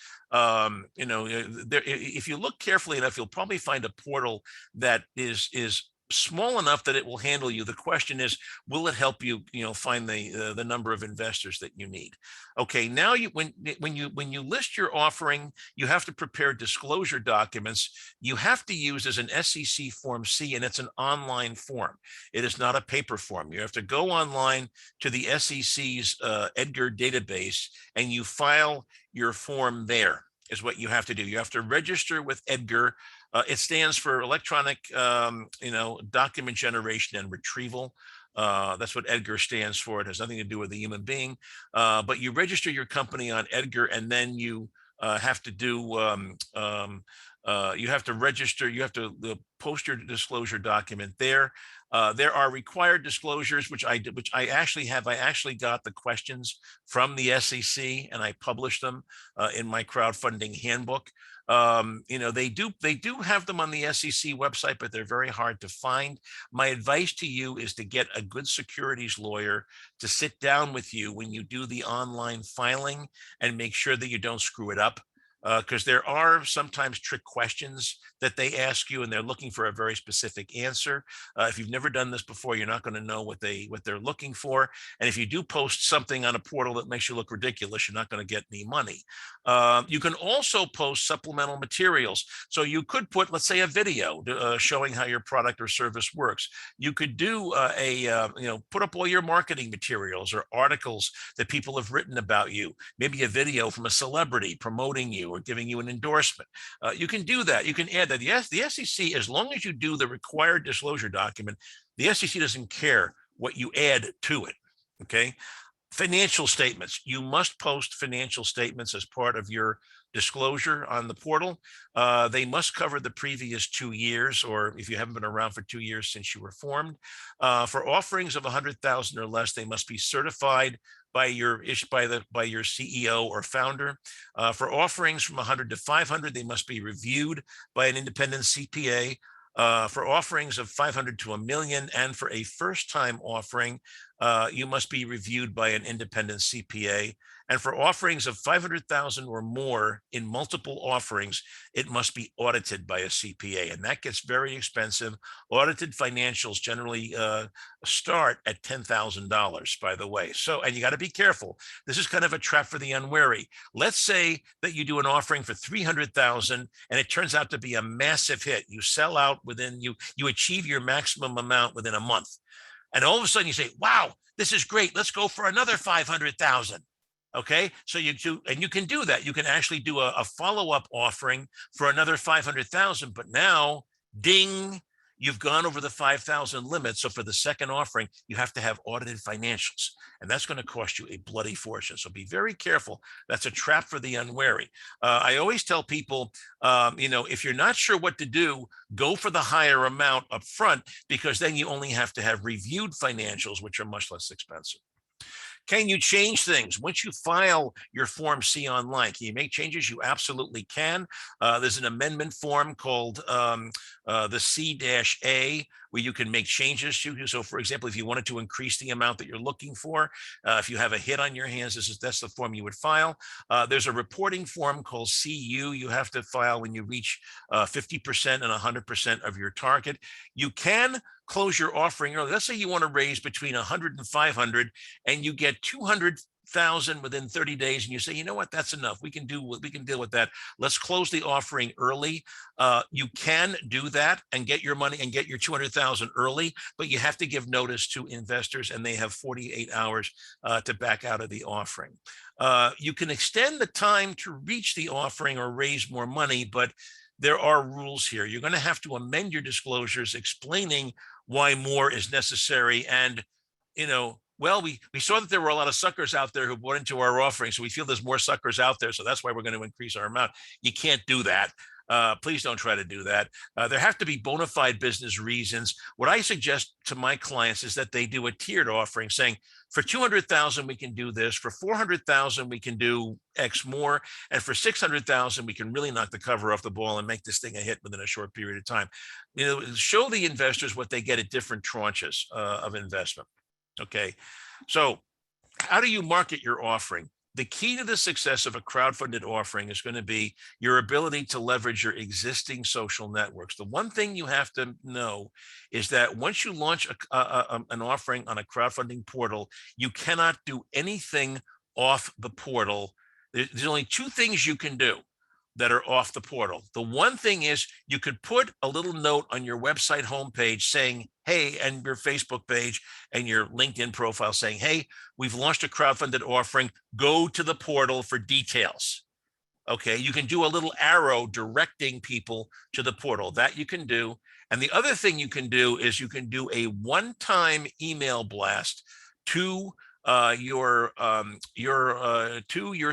If you look carefully enough, you'll probably find a portal that is small enough that it will handle you. The question is, will it help you, find the number of investors that you need? Okay, now when you list your offering, you have to prepare disclosure documents. You have to use as an SEC Form C, and it's an online form. It is not a paper form. You have to go online to the SEC's EDGAR database, and you file your form there. Is what you have to do. You have to register with EDGAR. It stands for electronic, document generation and retrieval. That's what EDGAR stands for. It has nothing to do with a human being. But you register your company on EDGAR, and then you have to do. You have to register. You have to post your disclosure document there. There are required disclosures, which I actually have. I actually got the questions from the SEC, and I published them in my crowdfunding handbook. They do have them on the SEC website, but they're very hard to find. My advice to you is to get a good securities lawyer to sit down with you when you do the online filing and make sure that you don't screw it up. Because there are sometimes trick questions that they ask you, and they're looking for a very specific answer. If you've never done this before, you're not going to know what they're looking for. And if you do post something on a portal that makes you look ridiculous, you're not going to get any money. You can also post supplemental materials. So you could put, let's say, a video showing how your product or service works. You could do put up all your marketing materials or articles that people have written about you. Maybe a video from a celebrity promoting you or giving you an endorsement. You can do that. You can add that. Yes, the SEC, as long as you do the required disclosure document, the SEC doesn't care what you add to it. Okay. Financial statements. You must post financial statements as part of your disclosure on the portal. They must cover the previous 2 years, or if you haven't been around for 2 years since you were formed. For offerings of 100,000 or less, they must be certified by your CEO or founder. For offerings from 100 to 500, they must be reviewed by an independent CPA. For offerings of 500 to $1 million, and for a first-time offering, you must be reviewed by an independent CPA. And for offerings of 500,000 or more in multiple offerings, it must be audited by a CPA, and that gets very expensive. Audited financials generally start at $10,000, by the way. So, and you got to be careful. This is kind of a trap for the unwary. Let's say that you do an offering for 300,000, and it turns out to be a massive hit. You sell out you achieve your maximum amount within a month. And all of a sudden you say, wow, this is great. Let's go for another 500,000. Okay. So you can do that. You can actually do a follow-up offering for another 500,000, but now ding, you've gone over the 5,000 limit. So for the second offering, you have to have audited financials, and that's going to cost you a bloody fortune. So be very careful. That's a trap for the unwary. I always tell people, if you're not sure what to do, go for the higher amount up front, because then you only have to have reviewed financials, which are much less expensive. Can you change things? Once you file your Form C online, can you make changes? You absolutely can. There's an amendment form called the C-A, where you can make changes to. So for example, if you wanted to increase the amount that you're looking for, if you have a hit on your hands, that's the form you would file. There's a reporting form called CU you have to file when you reach 50% and 100% of your target. You can close your offering early. Let's say you want to raise between 100 and 500, and you get 200,000 within 30 days, and you say, you know what, that's enough. We can deal with that. Let's close the offering early. You can do that and get your money and get your 200,000 early, but you have to give notice to investors, and they have 48 hours to back out of the offering. You can extend the time to reach the offering or raise more money, but there are rules here. You're going to have to amend your disclosures explaining why more is necessary. And, well, we saw that there were a lot of suckers out there who bought into our offering, so we feel there's more suckers out there, so that's why we're going to increase our amount. You can't do that. Please don't try to do that. There have to be bona fide business reasons. What I suggest to my clients is that they do a tiered offering, saying, for 200,000, we can do this. For 400,000, we can do X more. And for 600,000, we can really knock the cover off the ball and make this thing a hit within a short period of time. Show the investors what they get at different tranches of investment. Okay. So how do you market your offering? The key to the success of a crowdfunded offering is going to be your ability to leverage your existing social networks. The one thing you have to know is that once you launch an offering on a crowdfunding portal, you cannot do anything off the portal. There's only two things you can do that are off the portal. The one thing is you could put a little note on your website homepage saying, hey, and your Facebook page and your LinkedIn profile saying, hey, we've launched a crowdfunded offering, go to the portal for details. Okay, you can do a little arrow directing people to the portal. That you can do. And the other thing you can do is you can do a one-time email blast to your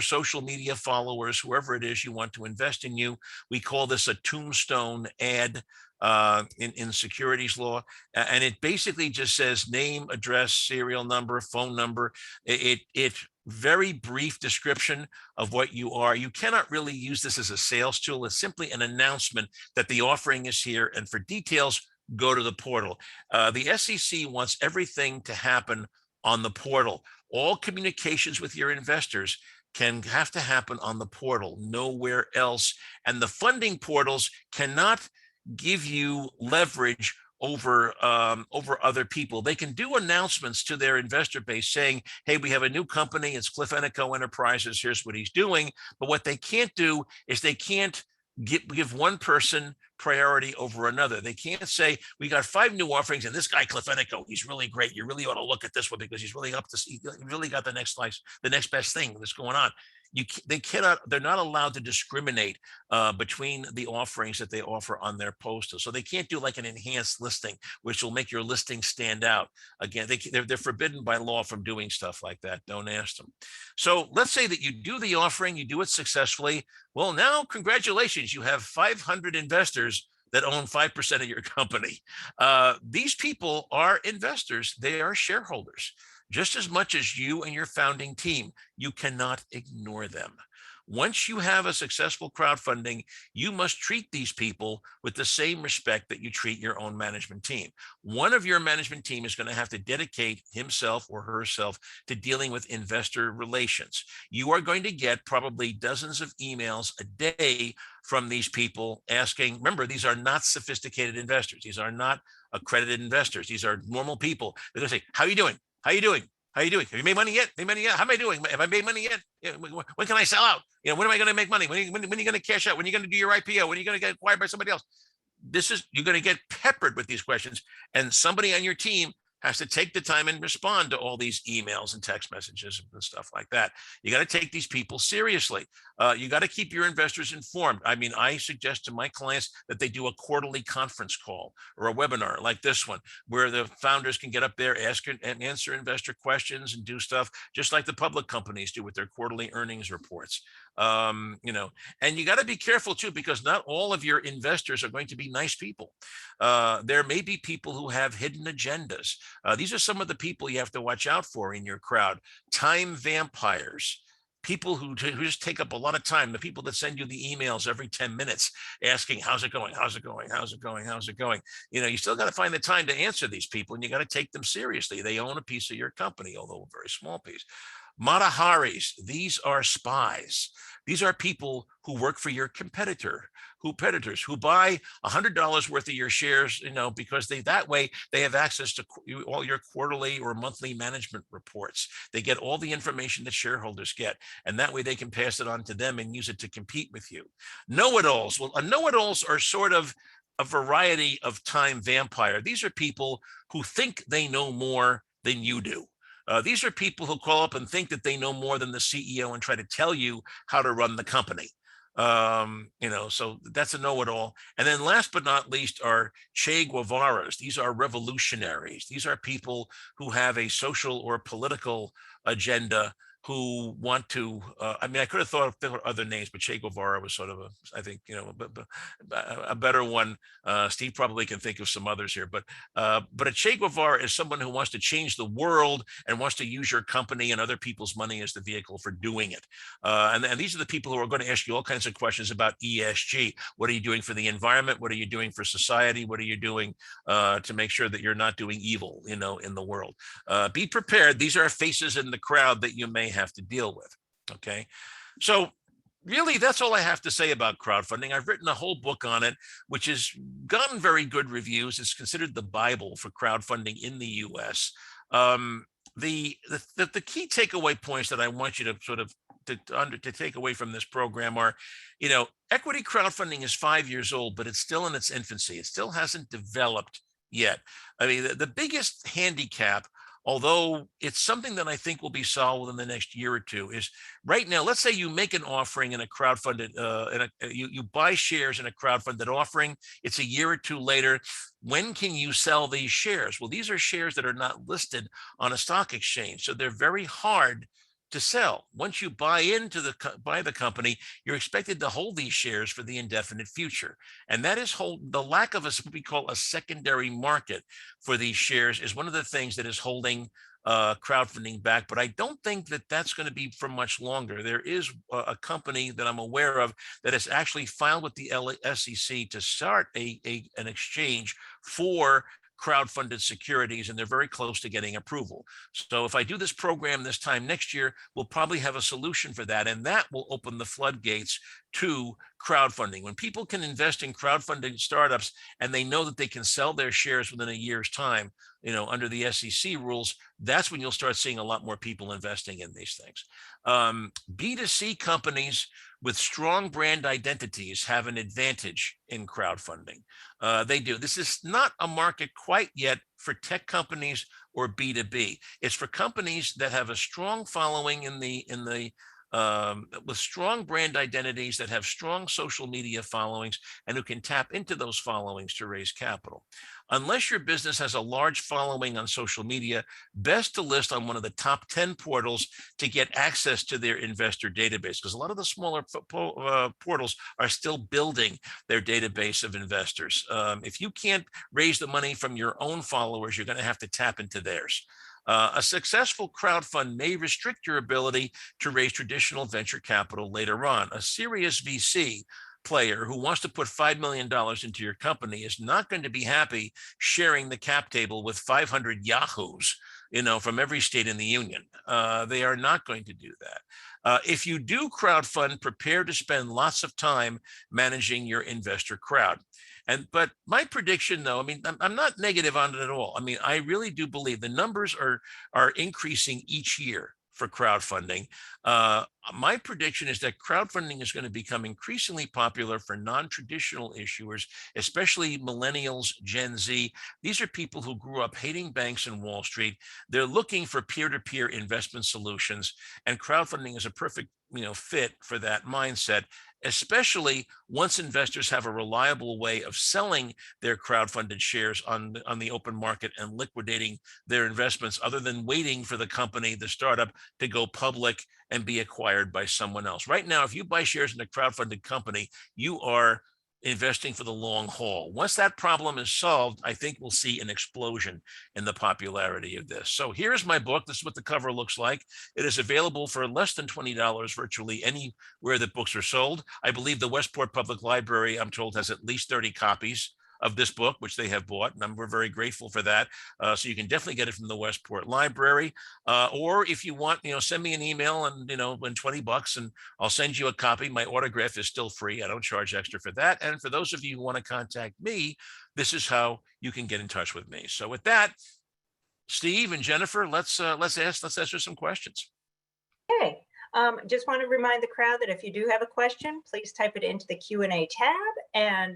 social media followers, whoever it is you want to invest in you. We call this a Tombstone Ad in securities law, and it basically just says name, address, serial number, phone number. It very brief description of what you are. You cannot really use this as a sales tool. It's simply an announcement that the offering is here, and for details, go to the portal. The SEC wants everything to happen on the portal. All communications with your investors have to happen on the portal, nowhere else. And the funding portals cannot give you leverage over other people. They can do announcements to their investor base saying, hey, we have a new company, it's Cliff Ennico Enterprises, here's what he's doing. But what they can't do is they can't give one person priority over another. They can't say, we got 5 new offerings and this guy, Cliff Ennico, he's really great. You really ought to look at this one because he's really he really got the next best thing that's going on. They're not allowed to discriminate between the offerings that they offer on their postal. So they can't do like an enhanced listing, which will make your listing stand out. Again, they're forbidden by law from doing stuff like that. Don't ask them. So let's say that you do the offering, you do it successfully. Well, now, congratulations, you have 500 investors that own 5% of your company. These people are investors. They are shareholders. Just as much as you and your founding team, you cannot ignore them. Once you have a successful crowdfunding, you must treat these people with the same respect that you treat your own management team. One of your management team is going to have to dedicate himself or herself to dealing with investor relations. You are going to get probably dozens of emails a day from these people asking, remember, these are not sophisticated investors. These are not accredited investors. These are normal people. They're going to say, how are you doing? How are you doing? How are you doing? Have you made money yet? How am I doing? Have I made money yet? When can I sell out? When am I going to make money? When are you going to cash out? When are you going to do your IPO? When are you going to get acquired by somebody else? You're going to get peppered with these questions, and somebody on your team has to take the time and respond to all these emails and text messages and stuff like that. You got to take these people seriously. You got to keep your investors informed. I mean, I suggest to my clients that they do a quarterly conference call or a webinar like this one, where the founders can get up there, ask and answer investor questions and do stuff just like the public companies do with their quarterly earnings reports. You know, and you got to be careful too, because not all of your investors are going to be nice people. There may be people who have hidden agendas. These are some of the people you have to watch out for in your crowd. Time vampires, people who just take up a lot of time, the people that send you the emails every 10 minutes asking, how's it going? How's it going? How's it going? How's it going? You know, you still got to find the time to answer these people, and you got to take them seriously. They own a piece of your company, although a very small piece. Mataharis, these are spies. These are people who work for your competitor, who buy $100 worth of your shares, you know, because that way they have access to all your quarterly or monthly management reports. They get all the information that shareholders get, and that way they can pass it on to them and use it to compete with you. Know-it-alls. Well, know-it-alls are sort of a variety of time vampire. These are people who think they know more than you do. These are people who call up and think that they know more than the CEO and try to tell you how to run the company. You know, so that's a know-it-all. And then last but not least are Che Guevaras. These are revolutionaries. These are people who have a social or political agenda, who want to, I mean, I could have thought of other names, but Che Guevara was sort of I think, you know, a better one. Steve probably can think of some others here, but a Che Guevara is someone who wants to change the world and wants to use your company and other people's money as the vehicle for doing it. And these are the people who are going to ask you all kinds of questions about ESG. What are you doing for the environment? What are you doing for society? What are you doing to make sure that you're not doing evil, you know, in the world? Be prepared. These are faces in the crowd that you may have to deal with. Okay. So really, that's all I have to say about crowdfunding. I've written a whole book on it, which has gotten very good reviews. It's considered the Bible for crowdfunding in the US. The key takeaway points that I want you to sort of to take away from this program are, you know, equity crowdfunding is 5 years old, but it's still in its infancy. It still hasn't developed yet. I mean, the biggest handicap, although it's something that I think will be solved within the next year or two, is right now, let's say you make an offering in a crowdfunded, you buy shares in a crowdfunded offering, it's a year or two later. When can you sell these shares? Well, these are shares that are not listed on a stock exchange, so they're very hard to sell. Once you buy into the company, you're expected to hold these shares for the indefinite future. And that is the lack of what we call a secondary market for these shares is one of the things that is holding crowdfunding back. But I don't think that that's going to be for much longer. There is a company that I'm aware of that has actually filed with the SEC to start an exchange for crowdfunded securities, and they're very close to getting approval. So if I do this program this time next year, we'll probably have a solution for that, and that will open the floodgates to crowdfunding. When people can invest in crowdfunding startups and they know that they can sell their shares within a year's time, you know, under the SEC rules, that's when you'll start seeing a lot more people investing in these things. B2C companies with strong brand identities have an advantage in crowdfunding. They do. This is not a market quite yet for tech companies or B2B. It's for companies that have a strong following with strong brand identities, that have strong social media followings, and who can tap into those followings to raise capital. Unless your business has a large following on social media, best to list on one of the top 10 portals to get access to their investor database, because a lot of the smaller portals are still building their database of investors. If you can't raise the money from your own followers, you're going to have to tap into theirs. A successful crowdfund may restrict your ability to raise traditional venture capital later on. A serious VC player who wants to put $5 million into your company is not going to be happy sharing the cap table with 500 yahoos, you know, from every state in the union. They are not going to do that. If you do crowdfund, prepare to spend lots of time managing your investor crowd. But my prediction, though, I mean, I'm not negative on it at all. I mean, I really do believe the numbers are increasing each year for crowdfunding. My prediction is that crowdfunding is going to become increasingly popular for non-traditional issuers, especially millennials, Gen Z. These are people who grew up hating banks and Wall Street. They're looking for peer-to-peer investment solutions, and crowdfunding is a perfect fit for that mindset, especially once investors have a reliable way of selling their crowdfunded shares on the open market and liquidating their investments, other than waiting for the company, the startup, to go public and be acquired by someone else. Right now, if you buy shares in a crowdfunded company, you are investing for the long haul. Once that problem is solved, I think we'll see an explosion in the popularity of this. So here's my book. This is what the cover looks like. It is available for less than $20 virtually anywhere that books are sold. I believe the Westport Public Library, I'm told, has at least 30 copies of this book, which they have bought, and we're very grateful for that. So you can definitely get it from the Westport Library, or if you want, send me an email and when $20, and I'll send you a copy. My autograph is still free. I don't charge extra for that. And for those of you who want to contact me, this is how you can get in touch with me. So with that, Steve and Jennifer, let's answer some questions. Okay. Just want to remind the crowd that if you do have a question, please type it into the Q&A tab,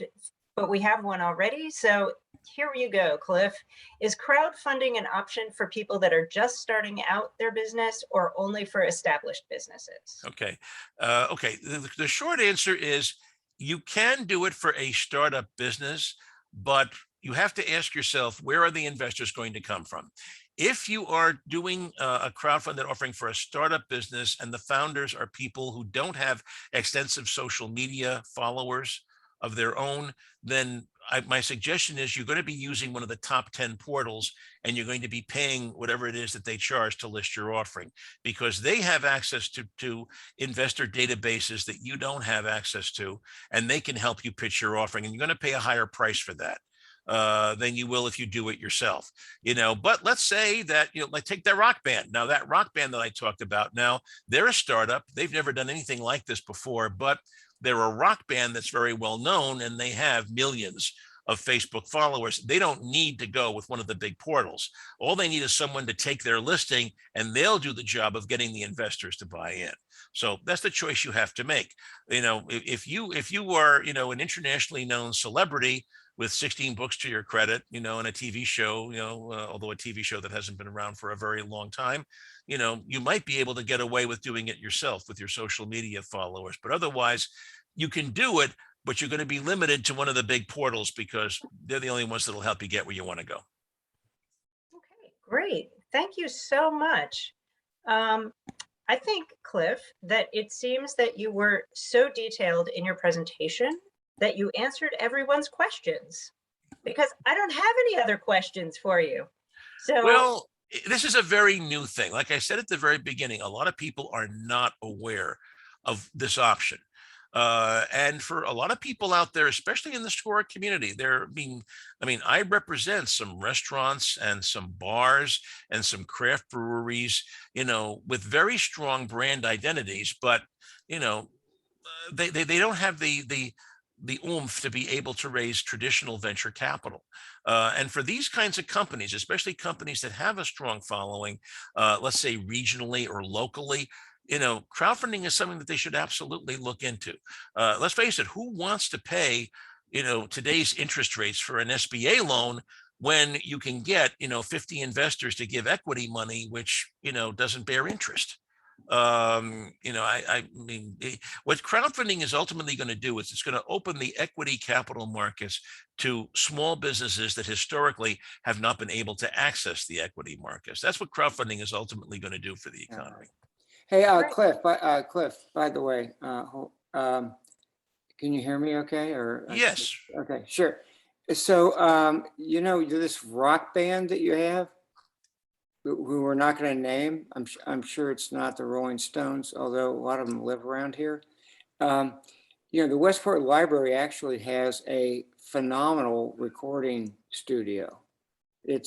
but we have one already. So here you go, Cliff. Is crowdfunding an option for people that are just starting out their business, or only for established businesses? Okay. Okay. The short answer is you can do it for a startup business, but you have to ask yourself, where are the investors going to come from? If you are doing a crowdfunded offering for a startup business and the founders are people who don't have extensive social media followers of their own, then my suggestion is you're going to be using one of the top 10 portals, and you're going to be paying whatever it is that they charge to list your offering, because they have access to investor databases that you don't have access to, and they can help you pitch your offering, and you're going to pay a higher price for that than you will if you do it yourself. But let's say that, like, take that rock band. Now, that rock band that I talked about, now they're a startup. They've never done anything like this before, but they're a rock band that's very well known, and they have millions of Facebook followers. They don't need to go with one of the big portals. All they need is someone to take their listing, and they'll do the job of getting the investors to buy in. So that's the choice you have to make. If you are, an internationally known celebrity with 16 books to your credit, and a TV show, although a TV show that hasn't been around for a very long time, you might be able to get away with doing it yourself with your social media followers. But otherwise, you can do it, but you're going to be limited to one of the big portals, because they're the only ones that'll help you get where you want to go. Okay, great. Thank you so much. I think, Cliff, that it seems that you were so detailed in your presentation that you answered everyone's questions, because I don't have any other questions for you. So, well, this is a very new thing. Like I said at the very beginning, a lot of people are not aware of this option. And for a lot of people out there, especially in the Score community, I represent some restaurants and some bars and some craft breweries, with very strong brand identities, but, they don't have the oomph to be able to raise traditional venture capital. And for these kinds of companies, especially companies that have a strong following, let's say regionally or locally, crowdfunding is something that they should absolutely look into. Let's face it, who wants to pay, today's interest rates for an SBA loan when you can get, 50 investors to give equity money, which, doesn't bear interest? What crowdfunding is ultimately going to do is it's going to open the equity capital markets to small businesses that historically have not been able to access the equity markets. That's what crowdfunding is ultimately going to do for the economy. Hey, Cliff, by the way, can you hear me okay? Yes. Okay, sure. So, this rock band that you have, who we're not going to name, I'm sure it's not the Rolling Stones, although a lot of them live around here. The Westport Library actually has a phenomenal recording studio. And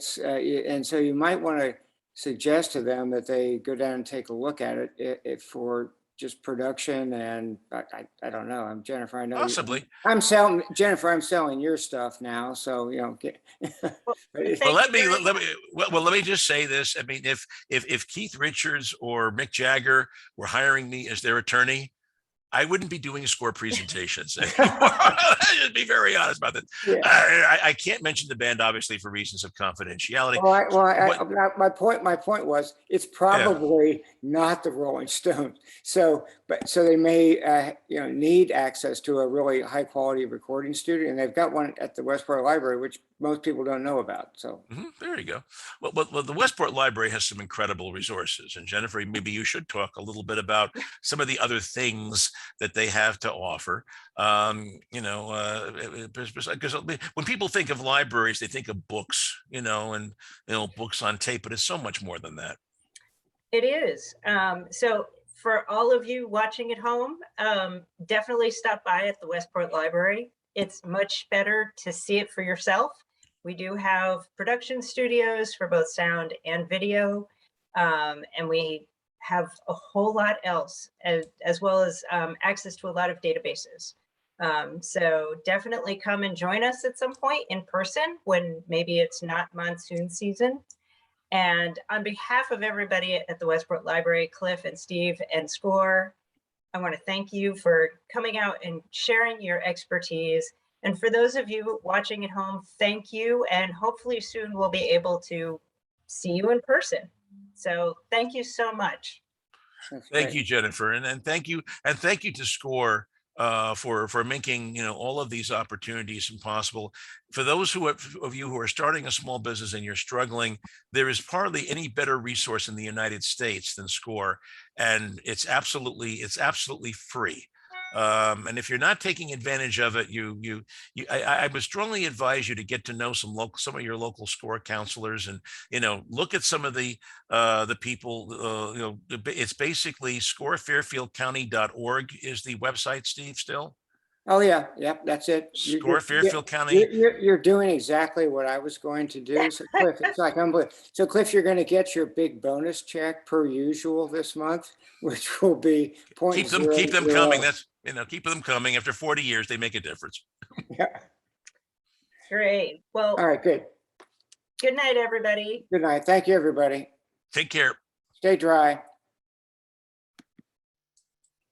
so you might want to suggest to them that they go down and take a look at it for just production and I don't know. I'm Jennifer. I know Possibly. I'm selling Jennifer. I'm selling your stuff now. So, Well, but Well, thank you very let me well, let me just say this. I mean, if Keith Richards or Mick Jagger were hiring me as their attorney, I wouldn't be doing score presentations anymore. I'll just be very honest about that. yeah. I can't mention the band, obviously, for reasons of confidentiality. My point was it's Yeah. probably not the Rolling Stones. So they may need access to a really high quality recording studio, and they've got one at the Westport Library, which most people don't know about. So There you go. Well, the Westport Library has some incredible resources, and Jennifer, maybe you should talk a little bit about some of the other things that they have to offer. Because when people think of libraries, they think of books, and books on tape, but it's so much more than that. It is. So for all of you watching at home, definitely stop by at the Westport Library. It's much better to see it for yourself. We do have production studios for both sound and video, and we have a whole lot else, as well as access to a lot of databases. So definitely come and join us at some point in person when maybe it's not monsoon season. And on behalf of everybody at the Westport Library, Cliff and Steve and SCORE, I want to thank you for coming out and sharing your expertise. And for those of you watching at home, thank you. And hopefully soon we'll be able to see you in person. So thank you so much. Thank you, Jennifer, and thank you to SCORE for making all of these opportunities possible. For those of you who are starting a small business and you're struggling, there is hardly any better resource in the United States than SCORE, and it's absolutely free. And if you're not taking advantage of it, I would strongly advise you to get to know some of your local SCORE counselors, and look at some of the people. It's basically scorefairfieldcounty.org is the website, Steve. Still. Oh yeah, that's it. SCORE Fairfield County. You're doing exactly what I was going to do. So Cliff, it's like unbelievable. So Cliff, you're going to get your big bonus check per usual this month, which will be Keep them coming. That's keep them coming. After 40 years, they make a difference. Yeah. Great. Well, all right, good. Good night, everybody. Good night. Thank you, everybody. Take care. Stay dry.